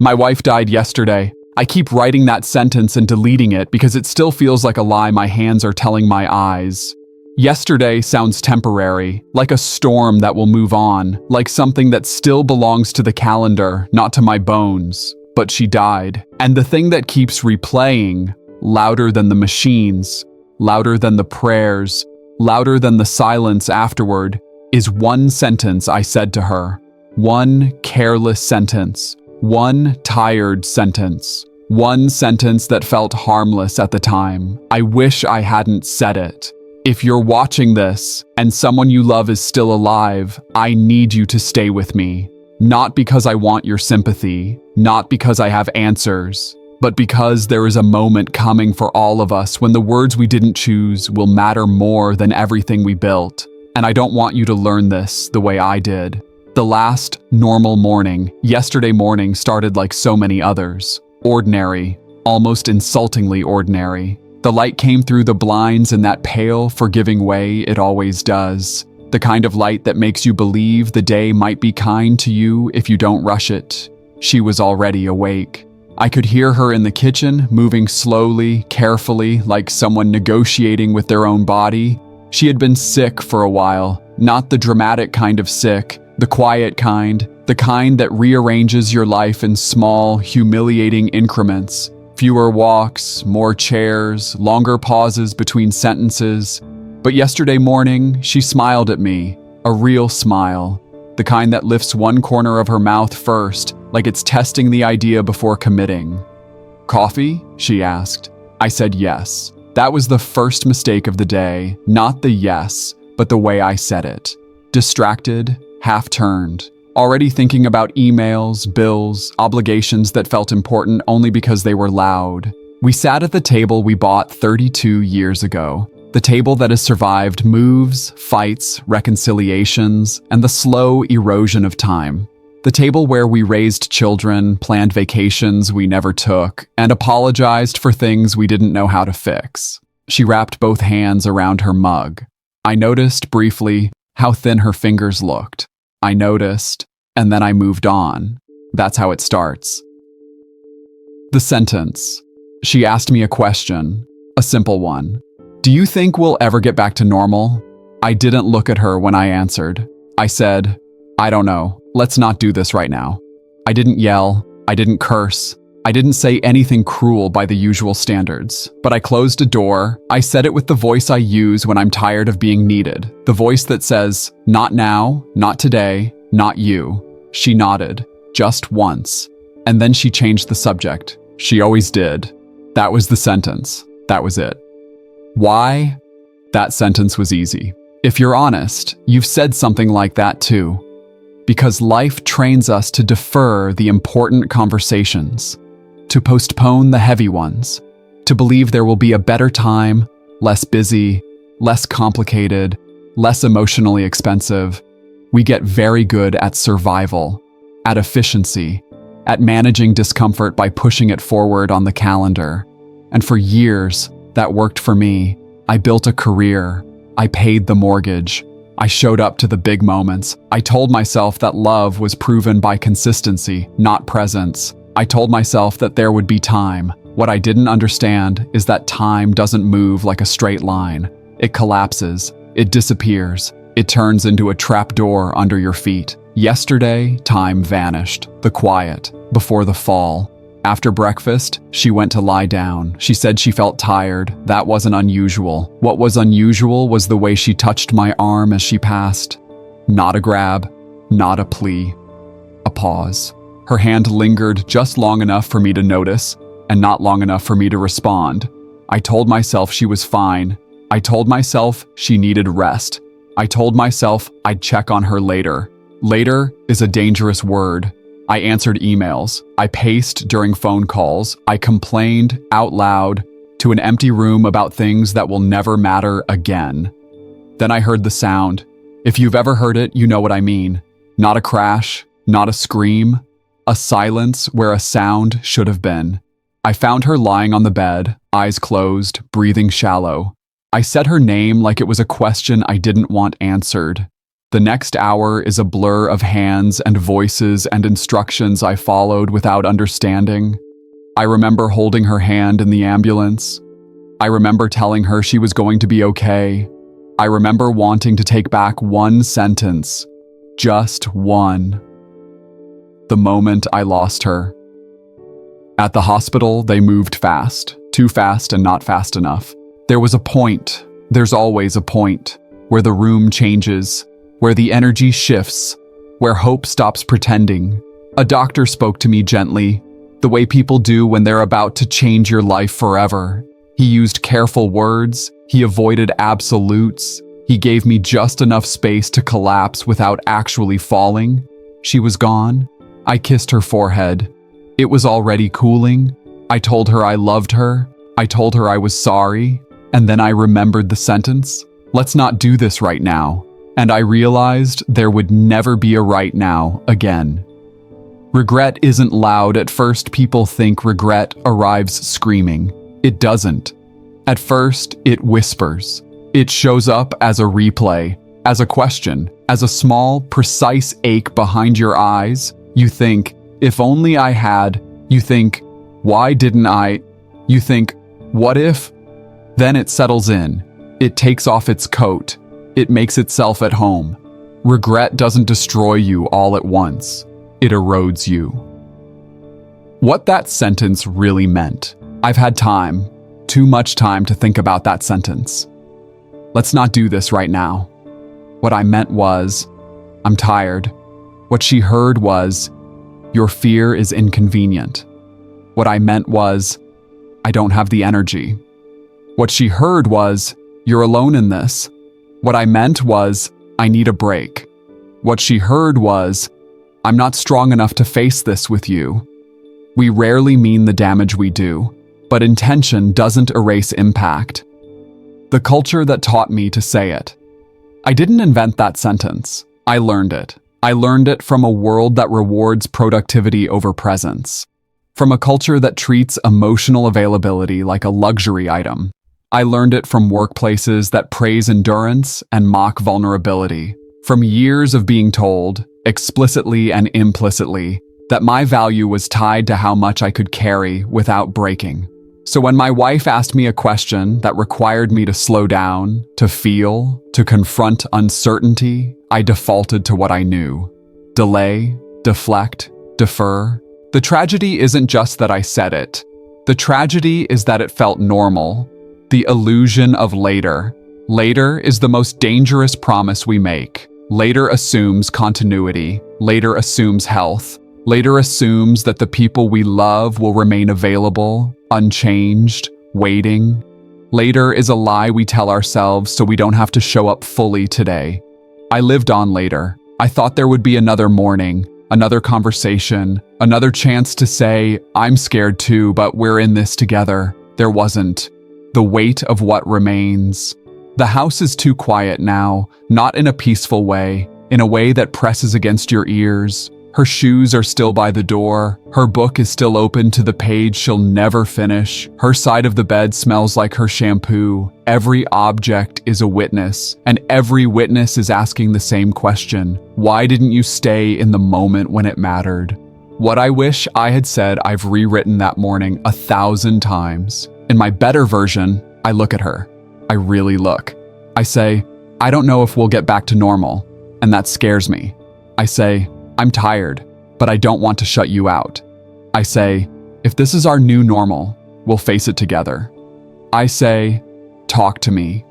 My wife died yesterday. I keep writing that sentence and deleting it because it still feels like a lie my hands are telling my eyes. Yesterday sounds temporary, like a storm that will move on, like something that still belongs to the calendar, not to my bones. But she died. And the thing that keeps replaying, louder than the machines, louder than the prayers, louder than the silence afterward, is one sentence I said to her. One careless sentence. One tired sentence. One sentence that felt harmless at the time. I wish I hadn't said it. If you're watching this and someone you love is still alive, I need you to stay with me. Not because I want your sympathy, not because I have answers, but because there is a moment coming for all of us when the words we didn't choose will matter more than everything we built. And I don't want you to learn this the way I did. The last normal morning, yesterday morning, started like so many others. Ordinary, almost insultingly ordinary. The light came through the blinds in that pale, forgiving way it always does. The kind of light that makes you believe the day might be kind to you if you don't rush it. She was already awake. I could hear her in the kitchen, moving slowly, carefully, like someone negotiating with their own body. She had been sick for a while, not the dramatic kind of sick, the quiet kind, the kind that rearranges your life in small, humiliating increments. Fewer walks, more chairs, longer pauses between sentences. But yesterday morning, she smiled at me, a real smile, the kind that lifts one corner of her mouth first, like it's testing the idea before committing. "Coffee?" she asked. I said yes. That was the first mistake of the day, not the yes, but the way I said it. Distracted, half-turned, already thinking about emails, bills, obligations that felt important only because they were loud. We sat at the table we bought 32 years ago. The table that has survived moves, fights, reconciliations, and the slow erosion of time. The table where we raised children, planned vacations we never took, and apologized for things we didn't know how to fix. She wrapped both hands around her mug. I noticed, briefly, how thin her fingers looked. I noticed, and then I moved on. That's how it starts. The sentence. She asked me a question, a simple one. "Do you think we'll ever get back to normal?" I didn't look at her when I answered. I said, "I don't know. Let's not do this right now." I didn't yell. I didn't curse. I didn't say anything cruel by the usual standards. But I closed a door. I said it with the voice I use when I'm tired of being needed. The voice that says, "Not now, not today, not you." She nodded, just once. And then she changed the subject. She always did. That was the sentence. That was it. Why? That sentence was easy. If you're honest, you've said something like that too. Because life trains us to defer the important conversations, to postpone the heavy ones, to believe there will be a better time, less busy, less complicated, less emotionally expensive. We get very good at survival, at efficiency, at managing discomfort by pushing it forward on the calendar. And for years, that worked for me. I built a career. I paid the mortgage. I showed up to the big moments. I told myself that love was proven by consistency, not presence. I told myself that there would be time. What I didn't understand is that time doesn't move like a straight line. It collapses. It disappears. It turns into a trapdoor under your feet. Yesterday, time vanished. The quiet, before the fall. After breakfast, she went to lie down. She said she felt tired. That wasn't unusual. What was unusual was the way she touched my arm as she passed. Not a grab, not a plea. A pause. Her hand lingered just long enough for me to notice, and not long enough for me to respond. I told myself she was fine. I told myself she needed rest. I told myself I'd check on her later. Later is a dangerous word. I answered emails. I paced during phone calls. I complained out loud to an empty room about things that will never matter again. Then I heard the sound. If you've ever heard it, you know what I mean. Not a crash, not a scream, a silence where a sound should have been. I found her lying on the bed, eyes closed, breathing shallow. I said her name like it was a question I didn't want answered. The next hour is a blur of hands and voices and instructions I followed without understanding. I remember holding her hand in the ambulance. I remember telling her she was going to be okay. I remember wanting to take back one sentence, just one. The moment I lost her. At the hospital, they moved fast, too fast and not fast enough. There was a point, there's always a point, where the room changes, where the energy shifts, where hope stops pretending. A doctor spoke to me gently, the way people do when they're about to change your life forever. He used careful words, he avoided absolutes, he gave me just enough space to collapse without actually falling. She was gone. I kissed her forehead. It was already cooling. I told her I loved her. I told her I was sorry. And then I remembered the sentence, "Let's not do this right now." And I realized there would never be a right now again. Regret isn't loud. At first, people think regret arrives screaming. It doesn't. At first, it whispers. It shows up as a replay, as a question, as a small, precise ache behind your eyes. You think, if only I had. You think, why didn't I? You think, what if? Then it settles in. It takes off its coat. It makes itself at home. Regret doesn't destroy you all at once. It erodes you. What that sentence really meant. I've had time, too much time to think about that sentence. Let's not do this right now. What I meant was, I'm tired. What she heard was, your fear is inconvenient. What I meant was, I don't have the energy. What she heard was, you're alone in this. What I meant was, I need a break. What she heard was, I'm not strong enough to face this with you. We rarely mean the damage we do, but intention doesn't erase impact. The culture that taught me to say it. I didn't invent that sentence. I learned it. I learned it from a world that rewards productivity over presence. From a culture that treats emotional availability like a luxury item. I learned it from workplaces that praise endurance and mock vulnerability. From years of being told, explicitly and implicitly, that my value was tied to how much I could carry without breaking. So when my wife asked me a question that required me to slow down, to feel, to confront uncertainty, I defaulted to what I knew. Delay, deflect, defer. The tragedy isn't just that I said it. The tragedy is that it felt normal. The illusion of later. Later is the most dangerous promise we make. Later assumes continuity. Later assumes health. Later assumes that the people we love will remain available, unchanged, waiting. Later is a lie we tell ourselves so we don't have to show up fully today. I lived on later. I thought there would be another morning, another conversation, another chance to say, I'm scared too, but we're in this together. There wasn't. The weight of what remains. The house is too quiet now, not in a peaceful way, in a way that presses against your ears. Her shoes are still by the door. Her book is still open to the page she'll never finish. Her side of the bed smells like her shampoo. Every object is a witness, and every witness is asking the same question. Why didn't you stay in the moment when it mattered? What I wish I had said I've rewritten that morning 1,000 times. In my better version, I look at her. I really look. I say, I don't know if we'll get back to normal, and that scares me. I say, I'm tired, but I don't want to shut you out. I say, if this is our new normal, we'll face it together. I say, talk to me.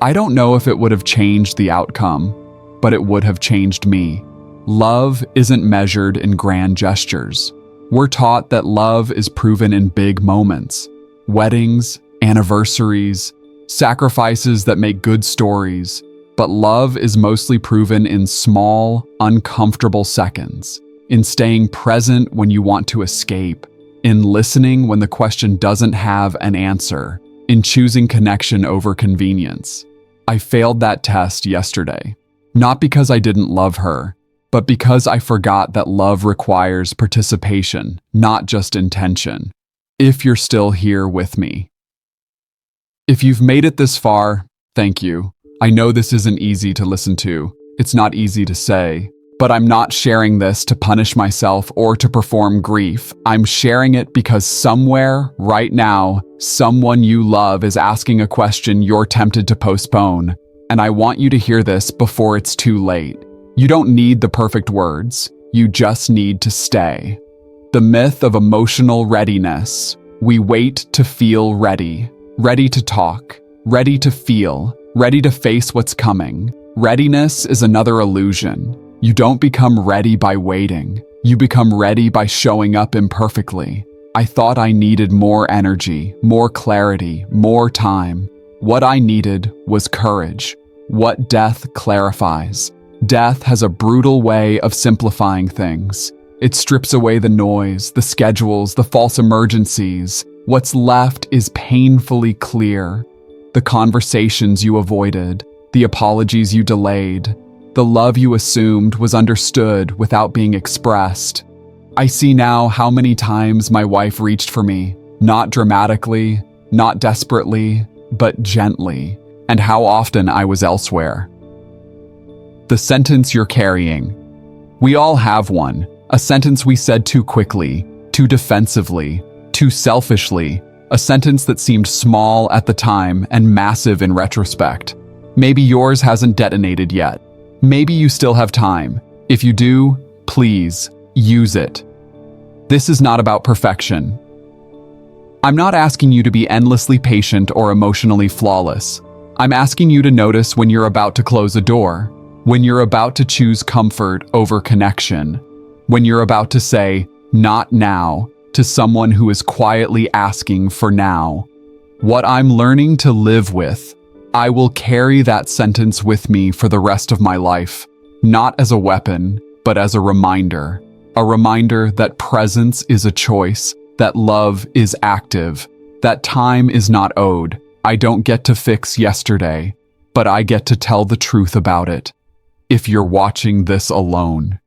I don't know if it would have changed the outcome, but it would have changed me. Love isn't measured in grand gestures. We're taught that love is proven in big moments. Weddings, anniversaries, sacrifices that make good stories. But love is mostly proven in small, uncomfortable seconds, in staying present when you want to escape, in listening when the question doesn't have an answer, in choosing connection over convenience. I failed that test yesterday, not because I didn't love her, but because I forgot that love requires participation, not just intention. If you're still here with me. If you've made it this far, thank you. I know this isn't easy to listen to, It's not easy to say. But I'm not sharing this to punish myself or to perform grief. I'm sharing it because somewhere, right now, someone you love is asking a question you're tempted to postpone. And I want you to hear this before it's too late. You don't need the perfect words. You just need to stay. The myth of emotional readiness. We wait to feel ready. Ready to talk. Ready to feel. Ready to face what's coming. Readiness is another illusion. You don't become ready by waiting. You become ready by showing up imperfectly. I thought I needed more energy, more clarity, more time. What I needed was courage. What death clarifies. Death has a brutal way of simplifying things. It strips away the noise, the schedules, the false emergencies. What's left is painfully clear. The conversations you avoided, the apologies you delayed, the love you assumed was understood without being expressed. I see now how many times my wife reached for me, not dramatically, not desperately, but gently, and how often I was elsewhere. The sentence you're carrying. We all have one, a sentence we said too quickly, too defensively, too selfishly, a sentence that seemed small at the time and massive in retrospect. Maybe yours hasn't detonated yet. Maybe you still have time. If you do, please, use it. This is not about perfection. I'm not asking you to be endlessly patient or emotionally flawless. I'm asking you to notice when you're about to close a door, when you're about to choose comfort over connection, when you're about to say, "Not now," to someone who is quietly asking for now. What I'm learning to live with, I will carry that sentence with me for the rest of my life, not as a weapon, but as a reminder that presence is a choice, that love is active, that time is not owed. I don't get to fix yesterday, but I get to tell the truth about it. If you're watching this alone,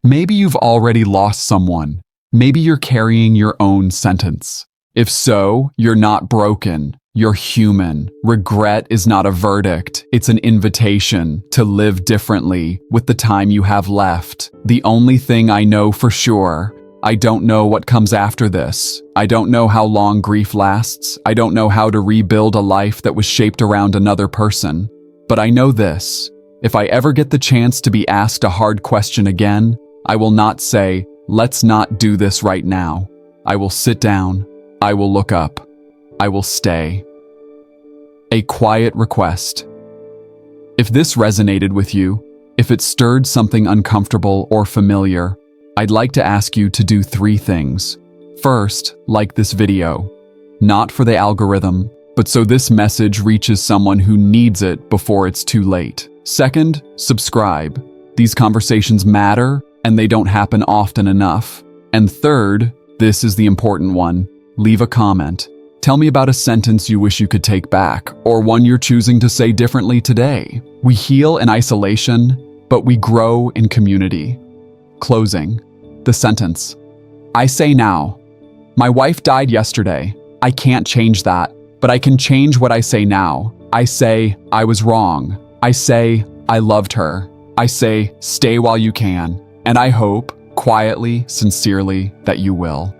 maybe you've already lost someone. Maybe you're carrying your own sentence. If so, you're not broken. You're human. Regret is not a verdict. It's an invitation to live differently with the time you have left. The only thing I know for sure, I don't know what comes after this. I don't know how long grief lasts. I don't know how to rebuild a life that was shaped around another person. But I know this. If I ever get the chance to be asked a hard question again, I will not say, "Let's not do this right now." I will sit down. I will look up. I will stay. A quiet request. If this resonated with you, if it stirred something uncomfortable or familiar, I'd like to ask you to do 3 things. First, like this video. Not for the algorithm, but so this message reaches someone who needs it before it's too late. Second, subscribe. These conversations matter, and they don't happen often enough. And third, this is the important one, leave a comment. Tell me about a sentence you wish you could take back, or one you're choosing to say differently today. We heal in isolation, but we grow in community. Closing. The sentence. I say now. My wife died yesterday. I can't change that, but I can change what I say now. I say, I was wrong. I say, I loved her. I say, stay while you can. And I hope, quietly, sincerely, that you will.